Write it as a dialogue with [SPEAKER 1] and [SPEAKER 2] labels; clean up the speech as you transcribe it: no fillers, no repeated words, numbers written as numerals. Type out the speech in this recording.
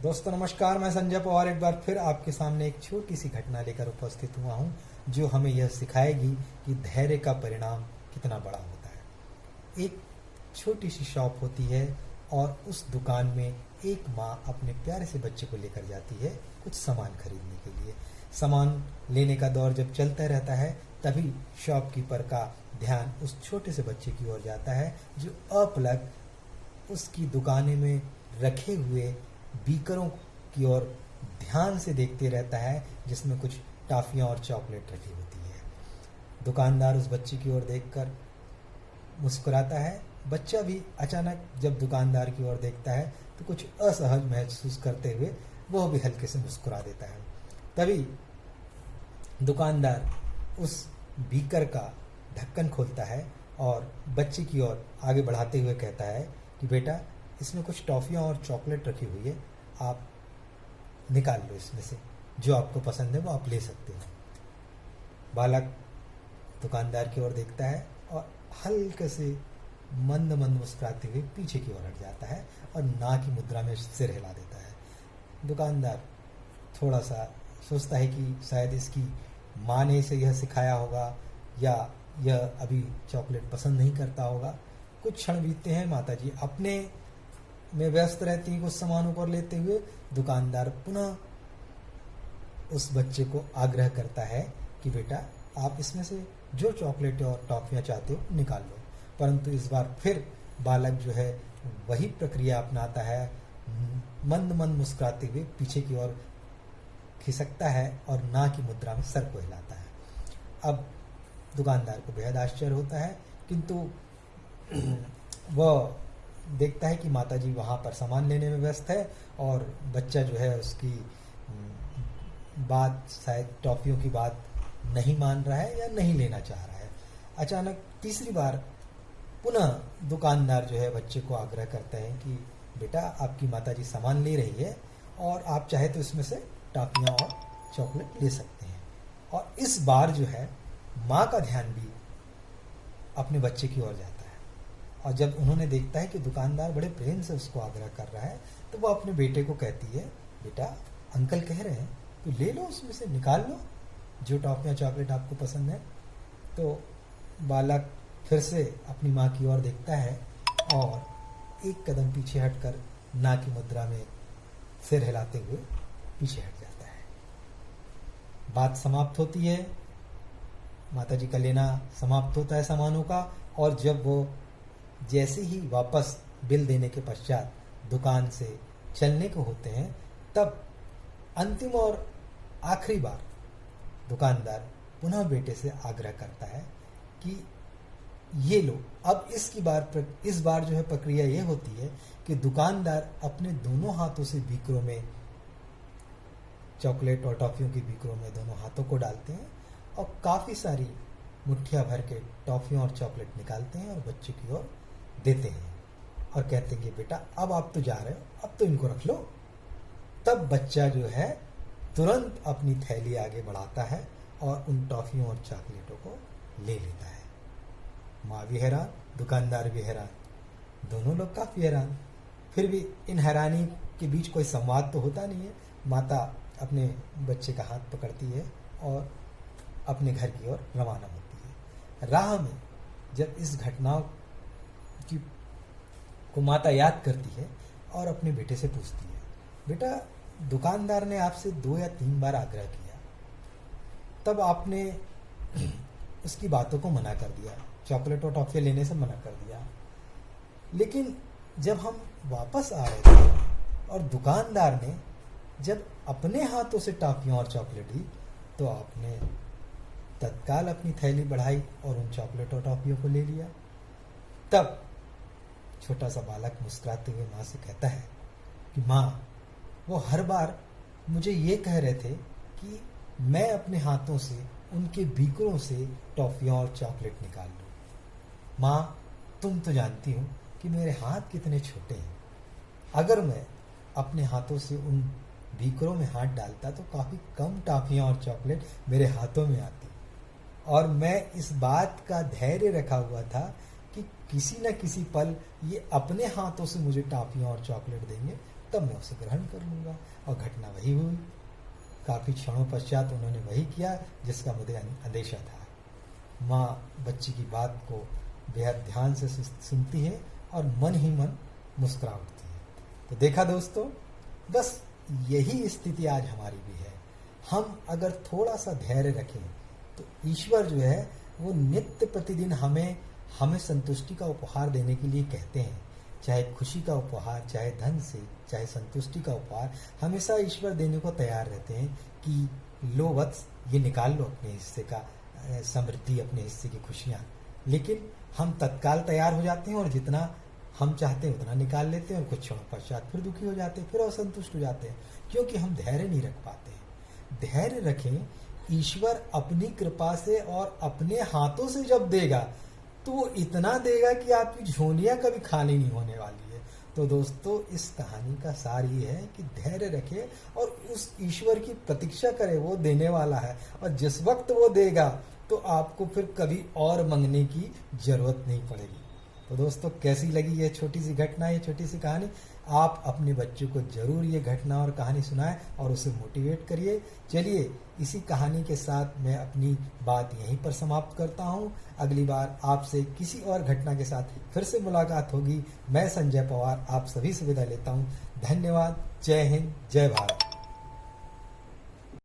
[SPEAKER 1] दोस्तों नमस्कार, मैं संजय पवार एक बार फिर आपके सामने एक छोटी सी घटना लेकर उपस्थित हुआ हूं, जो हमें यह सिखाएगी कि धैर्य का परिणाम कितना बड़ा होता है। एक छोटी सी शॉप होती है और उस दुकान में एक माँ अपने प्यारे से बच्चे को लेकर जाती है कुछ सामान खरीदने के लिए। सामान लेने का दौर जब चलता रहता है तभी शॉपकीपर का ध्यान उस छोटे से बच्चे की ओर जाता है, जो अपलक उसकी दुकाने में रखे हुए बीकरों की ओर ध्यान से देखते रहता है, जिसमें कुछ टॉफियाँ और चॉकलेट रखी होती है। दुकानदार उस बच्चे की ओर देखकर मुस्कुराता है। बच्चा भी अचानक जब दुकानदार की ओर देखता है तो कुछ असहज महसूस करते हुए वह भी हल्के से मुस्कुरा देता है। तभी दुकानदार उस बीकर का ढक्कन खोलता है और बच्चे की ओर आगे बढ़ाते हुए कहता है कि बेटा, इसमें कुछ टॉफ़ियाँ और चॉकलेट रखी हुई है, आप निकाल लो, इसमें से जो आपको पसंद है वो आप ले सकते हो। बालक दुकानदार की ओर देखता है और हल्के से मंद मंद मुस्कुराते हुए पीछे की ओर हट जाता है और ना की मुद्रा में सिर हिला देता है। दुकानदार थोड़ा सा सोचता है कि शायद इसकी माँ ने इसे यह सिखाया होगा या यह अभी चॉकलेट पसंद नहीं करता होगा। कुछ क्षण बीतते हैं, माताजी अपने में व्यस्त रहती हैं कुछ सामानों को लेते हुए। दुकानदार पुनः उस बच्चे को आग्रह करता है कि बेटा, आप इसमें से जो चॉकलेट और टॉफियाँ चाहते हो निकाल लो। परंतु इस बार फिर बालक जो है वही प्रक्रिया अपनाता है, मंद मंद मुस्कुराते हुए पीछे की ओर खिसकता है और ना की मुद्रा में सर को हिलाता है। अब दुकानदार को बेहद आश्चर्य होता है, किंतु वह देखता है कि माताजी वहाँ पर सामान लेने में व्यस्त है और बच्चा जो है उसकी बात, शायद टॉफियों की बात नहीं मान रहा है या नहीं लेना चाह रहा है। अचानक तीसरी बार पुनः दुकानदार जो है बच्चे को आग्रह करता है कि बेटा, आपकी माताजी सामान ले रही है और आप चाहे तो इसमें से टॉफियाँ और चॉकलेट ले सकते हैं। और इस बार जो है माँ का ध्यान भी अपने बच्चे की ओर जाता है और जब उन्होंने देखता है कि दुकानदार बड़े प्रेम से उसको आग्रह कर रहा है तो वो अपने बेटे को कहती है, बेटा, अंकल कह रहे हैं तो ले लो, उसमें से निकाल लो जो टॉफियाँ चॉकलेट आपको पसंद है। तो बालक फिर से अपनी माँ की ओर देखता है और एक कदम पीछे हटकर ना की मुद्रा में सिर हिलाते हुए पीछे हट जाता है। बात समाप्त होती है, माताजी का लेना समाप्त होता है सामानों का, और जब वो जैसे ही वापस बिल देने के पश्चात दुकान से चलने को होते हैं, तब अंतिम और आखिरी बार दुकानदार पुनः बेटे से आग्रह करता है कि ये लो। अब इस बार जो है प्रक्रिया ये होती है कि दुकानदार अपने दोनों हाथों से बीकरों में, चॉकलेट और टॉफियों की बीकरों में दोनों हाथों को डालते हैं और काफ़ी सारी मुट्ठियाँ भर के टॉफियाँ और चॉकलेट निकालते हैं और बच्चे की ओर देते हैं और कहते हैं कि बेटा, अब आप तो जा रहे हो, अब तो इनको रख लो। तब बच्चा जो है तुरंत अपनी थैली आगे बढ़ाता है और उन टॉफियों और चॉकलेटों को ले लेता है। माँ भी हैरान, दुकानदार भी हैरान, दोनों लोग काफ़ी हैरान। फिर भी इन हैरानी के बीच कोई संवाद तो होता नहीं है। माता अपने बच्चे का हाथ पकड़ती है और अपने घर की ओर रवाना होती है। राह में जब इस घटना को माता याद करती है और अपने बेटे से पूछती है, बेटा, दुकानदार ने आपसे 2 या 3 बार आग्रह किया, तब आपने उसकी बातों को मना कर दिया, चॉकलेट और टॉफियाँ लेने से मना कर दिया, लेकिन जब हम वापस आ रहे थे और दुकानदार ने जब अपने हाथों से टॉफियाँ और चॉकलेट दी तो आपने तत्काल अपनी थैली बढ़ाई और उन चॉकलेट और टॉफियों को ले लिया। तब छोटा सा बालक मुस्कुराते हुए माँ से कहता है कि माँ, वो हर बार मुझे ये कह रहे थे कि मैं अपने हाथों से उनके बीकरों से टॉफियाँ और चॉकलेट निकाल लूँ। माँ, तुम तो जानती हो कि मेरे हाथ कितने छोटे हैं। अगर मैं अपने हाथों से उन बीकरों में हाथ डालता तो काफ़ी कम टॉफियाँ और चॉकलेट मेरे हाथों में आती, और मैं इस बात का धैर्य रखा हुआ था कि किसी न किसी पल ये अपने हाथों से मुझे टॉफियाँ और चॉकलेट देंगे, तब मैं उसे ग्रहण कर लूँगा। और घटना वही हुई। काफ़ी क्षणों पश्चात उन्होंने वही किया जिसका मुझे अंदेशा था। माँ बच्ची की बात को बेहद ध्यान से सुनती है और मन ही मन मुस्कुरा उठती है। तो देखा दोस्तों, बस यही स्थिति आज हमारी भी है। हम अगर थोड़ा सा धैर्य रखें तो ईश्वर जो है वो नित्य प्रतिदिन हमें संतुष्टि का उपहार देने के लिए कहते हैं। चाहे खुशी का उपहार, चाहे धन से, चाहे संतुष्टि का उपहार, हमेशा ईश्वर देने को तैयार रहते हैं कि लो वत्स, ये निकाल लो अपने हिस्से का समृद्धि, अपने हिस्से की खुशियाँ। लेकिन हम तत्काल तैयार हो जाते हैं और जितना हम चाहते हैं उतना निकाल लेते हैं और कुछ क्षणों पश्चात फिर दुखी हो जाते हैं, फिर असंतुष्ट हो जाते हैं, क्योंकि हम धैर्य नहीं रख पाते हैं। धैर्य रखें, ईश्वर अपनी कृपा से और अपने हाथों से जब देगा तो वो इतना देगा कि आपकी झोलियां कभी खाली नहीं होने वाली है। तो दोस्तों, इस कहानी का सार ये है कि धैर्य रखें और उस ईश्वर की प्रतीक्षा करें, वो देने वाला है और जिस वक्त वो देगा तो आपको फिर कभी और मांगने की जरूरत नहीं पड़ेगी। तो दोस्तों, कैसी लगी ये छोटी सी घटना, ये छोटी सी कहानी? आप अपने बच्चों को जरूर ये घटना और कहानी सुनाएं और उसे मोटिवेट करिए। चलिए, इसी कहानी के साथ मैं अपनी बात यहीं पर समाप्त करता हूं। अगली बार आपसे किसी और घटना के साथ फिर से मुलाकात होगी। मैं संजय पवार आप सभी से विदा लेता हूं। धन्यवाद। जय हिंद, जय भारत।